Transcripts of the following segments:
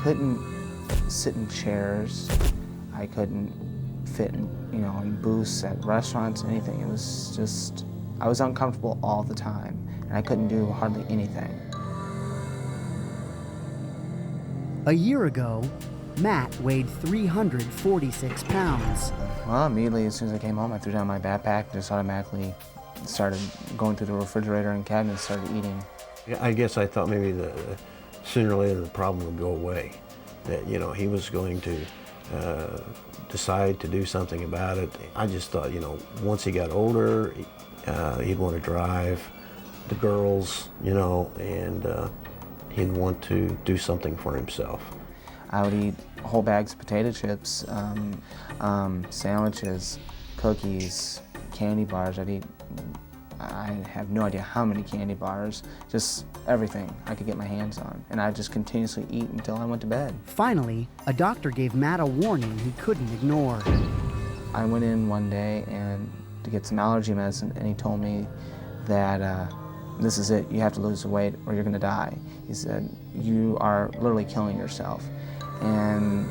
couldn't sit in chairs. I couldn't fit in, in booths at restaurants, anything. It was just, I was uncomfortable all the time, and I couldn't do hardly anything. A year ago, Matt weighed 346 pounds. Well, immediately as soon as I came home, I threw down my backpack, just automatically started going through the refrigerator and cabinet, started eating. I guess I thought maybe sooner or later the problem would go away, that he was going to decide to do something about it. I just thought, once he got older, he'd want to drive the girls, and he'd want to do something for himself. I would eat whole bags of potato chips, sandwiches, cookies, candy bars. I have no idea how many candy bars, just everything I could get my hands on. And I'd just continuously eat until I went to bed. Finally, a doctor gave Matt a warning he couldn't ignore. I went in one day to get some allergy medicine, and he told me that this is it, you have to lose the weight or you're gonna die. He said, you are literally killing yourself. And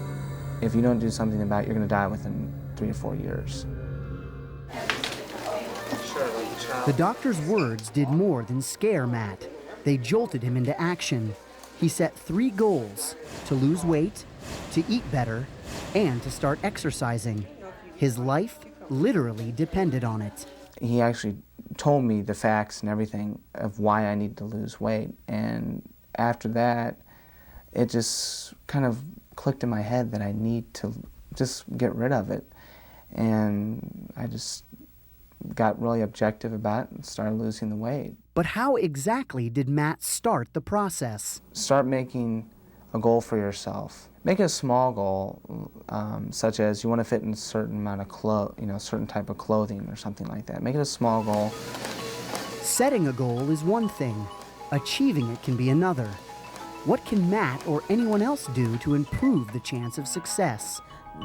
if you don't do something about it, you're gonna die within 3 to 4 years. The doctor's words did more than scare Matt. They jolted him into action. He set 3 goals: to lose weight, to eat better, and to start exercising. His life literally depended on it. He actually told me the facts and everything of why I need to lose weight. And after that, it just kind of clicked in my head that I need to just get rid of it. And I just got really objective about it and started losing the weight. But how exactly did Matt start the process? Start making a goal for yourself. Make it a small goal, such as you want to fit in a certain amount of certain type of clothing or something like that. Make it a small goal. Setting a goal is one thing. Achieving it can be another. What can Matt or anyone else do to improve the chance of success?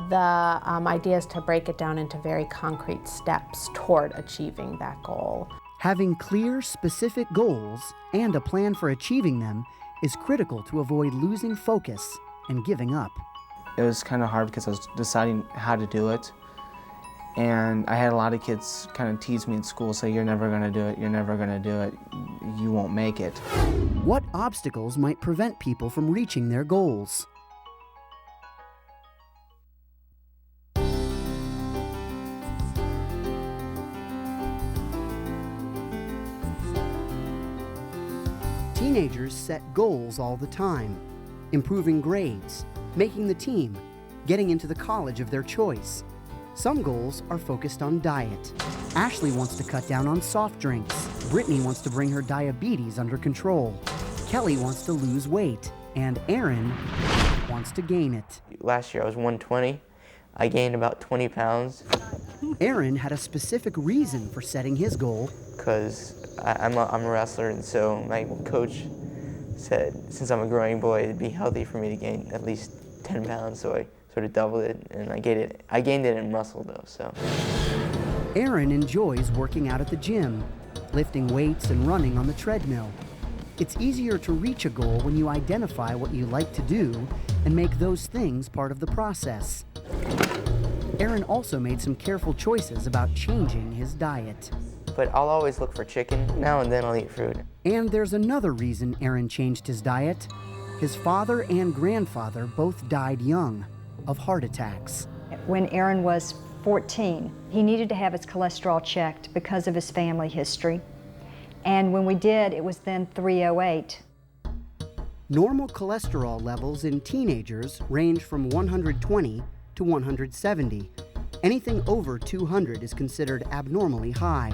The idea is to break it down into very concrete steps toward achieving that goal. Having clear, specific goals and a plan for achieving them is critical to avoid losing focus and giving up. It was kind of hard because I was deciding how to do it. And I had a lot of kids kind of tease me in school, say, you're never going to do it, you're never going to do it, you won't make it. What obstacles might prevent people from reaching their goals? Teenagers set goals all the time: improving grades, making the team, getting into the college of their choice. Some goals are focused on diet. Ashley wants to cut down on soft drinks. Brittany wants to bring her diabetes under control. Kelly wants to lose weight. And Aaron wants to gain it. Last year I was 120. I gained about 20 pounds. Aaron had a specific reason for setting his goal. Because I'm a wrestler, and so my coach said, since I'm a growing boy, it'd be healthy for me to gain at least 10 pounds, so I sort of doubled it, and I gained it in muscle though, so. Aaron enjoys working out at the gym, lifting weights and running on the treadmill. It's easier to reach a goal when you identify what you like to do and make those things part of the process. Aaron also made some careful choices about changing his diet. But I'll always look for chicken. Now and then I'll eat fruit. And there's another reason Aaron changed his diet. His father and grandfather both died young of heart attacks. When Aaron was 14, he needed to have his cholesterol checked because of his family history. And when we did, it was then 308. Normal cholesterol levels in teenagers range from 120 to 170. Anything over 200 is considered abnormally high.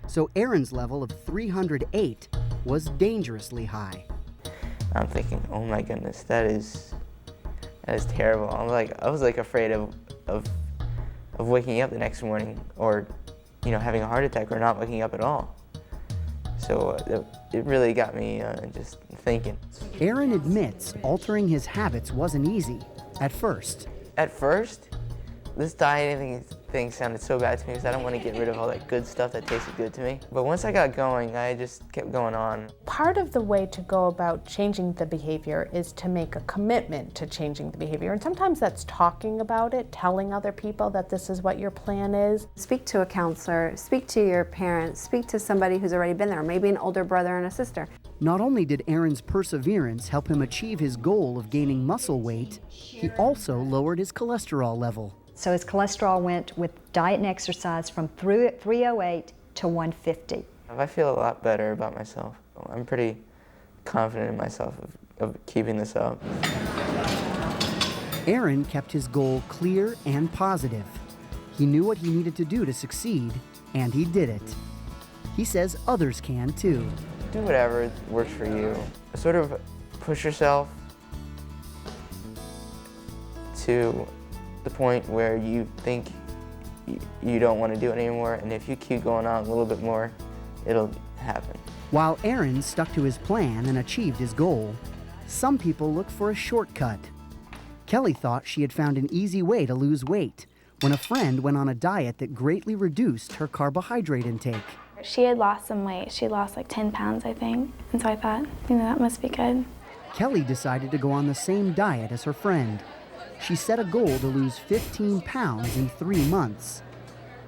So Aaron's level of 308 was dangerously high. I'm thinking, oh my goodness, that is terrible. I was afraid of waking up the next morning, or having a heart attack, or not waking up at all. So it really got me just thinking. Aaron admits altering his habits wasn't easy at first. At first, this dieting thing sounded so bad to me because I don't want to get rid of all that good stuff that tasted good to me. But once I got going, I just kept going on. Part of the way to go about changing the behavior is to make a commitment to changing the behavior. And sometimes that's talking about it, telling other people that this is what your plan is. Speak to a counselor, speak to your parents, speak to somebody who's already been there, maybe an older brother and a sister. Not only did Aaron's perseverance help him achieve his goal of gaining muscle weight, he also lowered his cholesterol level. So his cholesterol went with diet and exercise from 308 to 150. I feel a lot better about myself. I'm pretty confident in myself of keeping this up. Aaron kept his goal clear and positive. He knew what he needed to do to succeed, and he did it. He says others can too. Do whatever works for you. Sort of push yourself to the point where you think you don't want to do it anymore, and if you keep going on a little bit more, it'll happen. While Aaron stuck to his plan and achieved his goal, some people look for a shortcut. Kelly thought she had found an easy way to lose weight when a friend went on a diet that greatly reduced her carbohydrate intake. She had lost some weight. She lost like 10 pounds, I think. And so I thought, that must be good. Kelly decided to go on the same diet as her friend. She set a goal to lose 15 pounds in 3 months.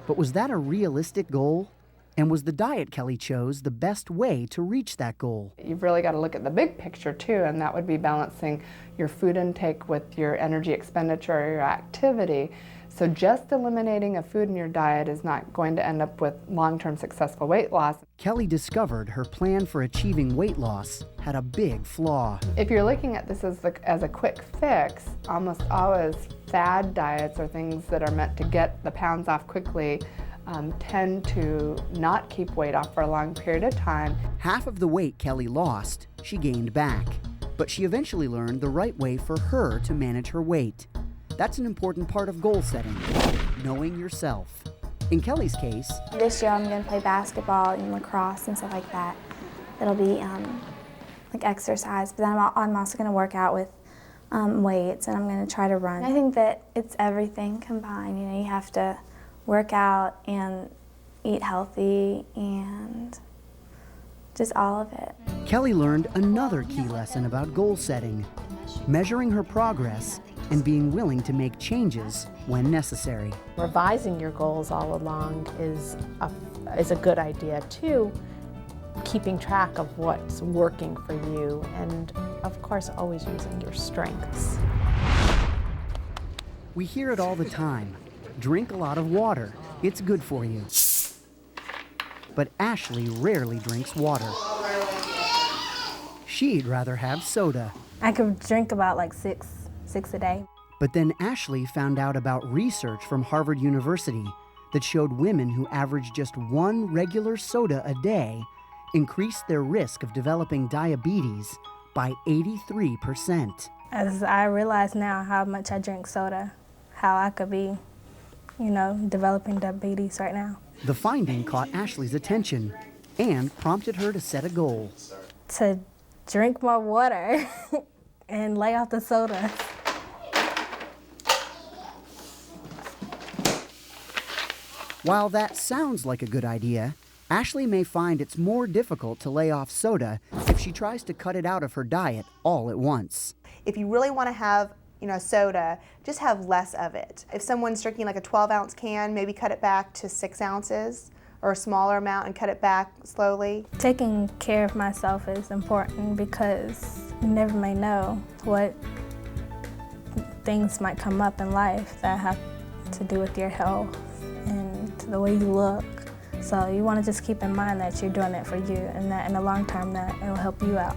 But was that a realistic goal? And was the diet Kelly chose the best way to reach that goal? You've really got to look at the big picture too, and that would be balancing your food intake with your energy expenditure or your activity. So just eliminating a food in your diet is not going to end up with long-term successful weight loss. Kelly discovered her plan for achieving weight loss had a big flaw. If you're looking at this as a quick fix, almost always fad diets or things that are meant to get the pounds off quickly tend to not keep weight off for a long period of time. Half of the weight Kelly lost, she gained back. But she eventually learned the right way for her to manage her weight. That's an important part of goal setting, knowing yourself. In Kelly's case, This year I'm going to play basketball and lacrosse and stuff like that. It'll be like exercise, but then I'm also going to work out with weights, and I'm going to try to run. I think that it's everything combined. You have to work out and eat healthy and just all of it. Kelly learned another key lesson about goal setting, measuring her progress and being willing to make changes when necessary. Revising your goals all along is a good idea too. Keeping track of what's working for you, and of course always using your strengths. We hear it all the time. Drink a lot of water. It's good for you. But Ashley rarely drinks water. She'd rather have soda. I could drink about like six a day. But then Ashley found out about research from Harvard University that showed women who averaged just one regular soda a day increased their risk of developing diabetes by 83%. As I realize now how much I drink soda, how I could be, developing diabetes right now. The finding caught Ashley's attention and prompted her to set a goal. To drink more water and lay off the soda. While that sounds like a good idea, Ashley may find it's more difficult to lay off soda if she tries to cut it out of her diet all at once. If you really want to have soda, just have less of it. If someone's drinking like a 12-ounce can, maybe cut it back to 6 ounces or a smaller amount and cut it back slowly. Taking care of myself is important because you never may know what things might come up in life that have to do with your health and the way you look. So you want to just keep in mind that you're doing it for you, and that in the long term that it'll help you out.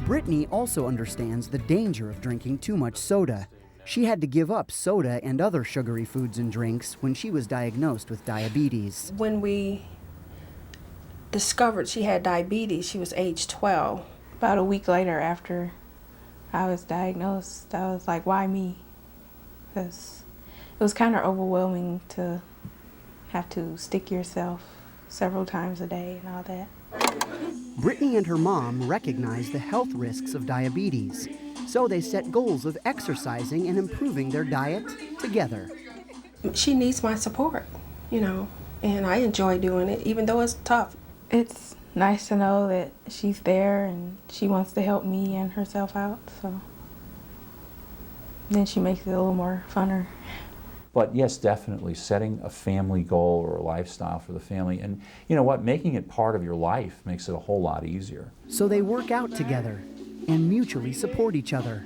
Brittany also understands the danger of drinking too much soda. She had to give up soda and other sugary foods and drinks when she was diagnosed with diabetes. When we discovered she had diabetes, she was age 12. About a week later after I was diagnosed, I was like, why me? Because it was kind of overwhelming to have to stick yourself several times a day and all that. Brittany and her mom recognized the health risks of diabetes, So they set goals of exercising and improving their diet together. She needs my support, you know, and I enjoy doing it, even though it's tough. It's nice to know that she's there and she wants to help me and herself out, so then she makes it a little more funner. But yes, definitely setting a family goal or a lifestyle for the family, and you know what, making it part of your life makes it a whole lot easier. So they work out together and mutually support each other.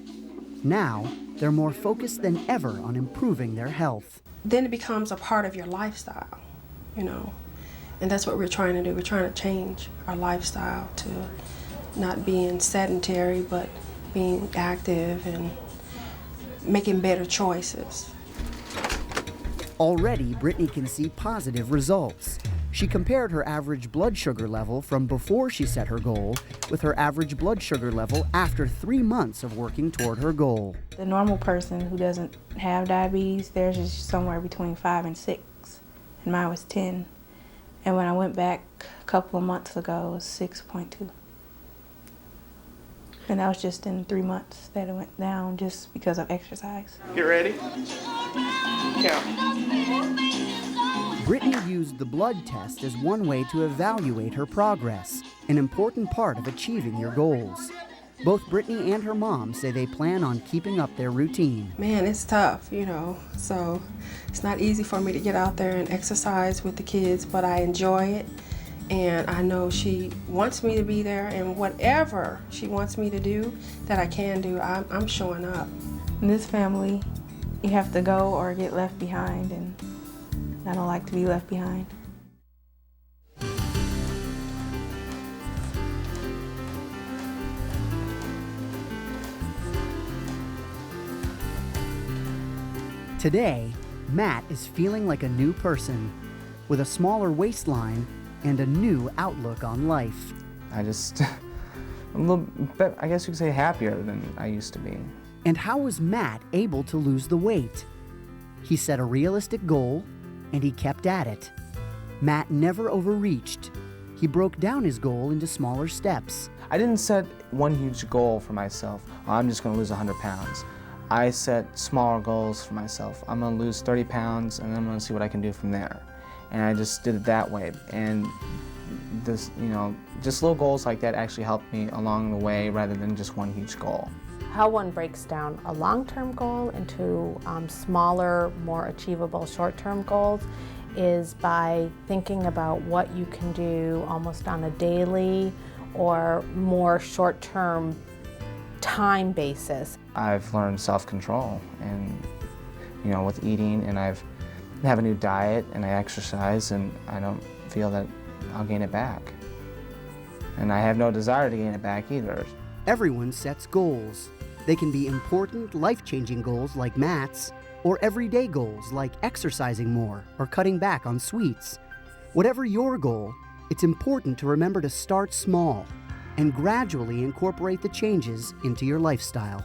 Now, they're more focused than ever on improving their health. Then it becomes a part of your lifestyle, you know, and that's what we're trying to do. We're trying to change our lifestyle to not being sedentary, but being active and making better choices. Already, Brittany can see positive results. She compared her average blood sugar level from before she set her goal with her average blood sugar level after 3 months of working toward her goal. The normal person who doesn't have diabetes, theirs is somewhere between 5 and 6, and mine was 10. And when I went back a couple of months ago, it was 6.2. And that was just in 3 months that it went down just because of exercise. You ready? Count. Brittany used the blood test as one way to evaluate her progress, an important part of achieving your goals. Both Brittany and her mom say they plan on keeping up their routine. Man, it's tough, you know, so it's not easy for me to get out there and exercise with the kids, but I enjoy it. And I know she wants me to be there, and whatever she wants me to do that I can do, I'm showing up. In this family, you have to go or get left behind, and I don't like to be left behind. Today, Matt is feeling like a new person, with a smaller waistline and a new outlook on life. I'm a little bit, I guess you could say, happier than I used to be. And how was Matt able to lose the weight? He set a realistic goal, and he kept at it. Matt never overreached. He broke down his goal into smaller steps. I didn't set one huge goal for myself. Oh, I'm just gonna lose 100 pounds. I set smaller goals for myself. I'm gonna lose 30 pounds, and then I'm gonna see what I can do from there. And I just did it that way. And this, you know, just little goals like that actually helped me along the way rather than just one huge goal. How one breaks down a long-term goal into smaller, more achievable short-term goals is by thinking about what you can do almost on a daily or more short-term time basis. I've learned self-control and, you know, with eating, and I have a new diet and I exercise, and I don't feel that I'll gain it back. And I have no desire to gain it back either. Everyone sets goals. They can be important, life-changing goals like Matt's, or everyday goals like exercising more or cutting back on sweets. Whatever your goal, it's important to remember to start small and gradually incorporate the changes into your lifestyle.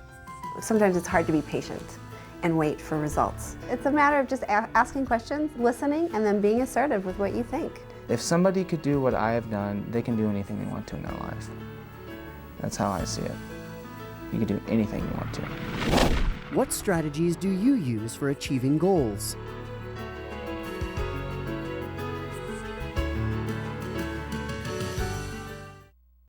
Sometimes it's hard to be patient and wait for results. It's a matter of just asking questions, listening, and then being assertive with what you think. If somebody could do what I have done, they can do anything they want to in their life. That's how I see it. You can do anything you want to. What strategies do you use for achieving goals?